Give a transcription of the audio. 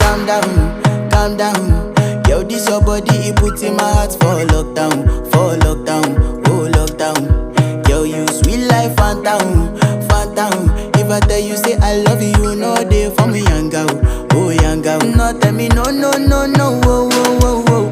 calm down, calm down. Yo, this your body, it put in my heart for lockdown, oh lockdown. Yo, you sweet life, phantom, phantom. If I tell you say I love you, no day for me, young girl, oh young girl. No tell me no, no, no, no, oh, oh, oh, oh.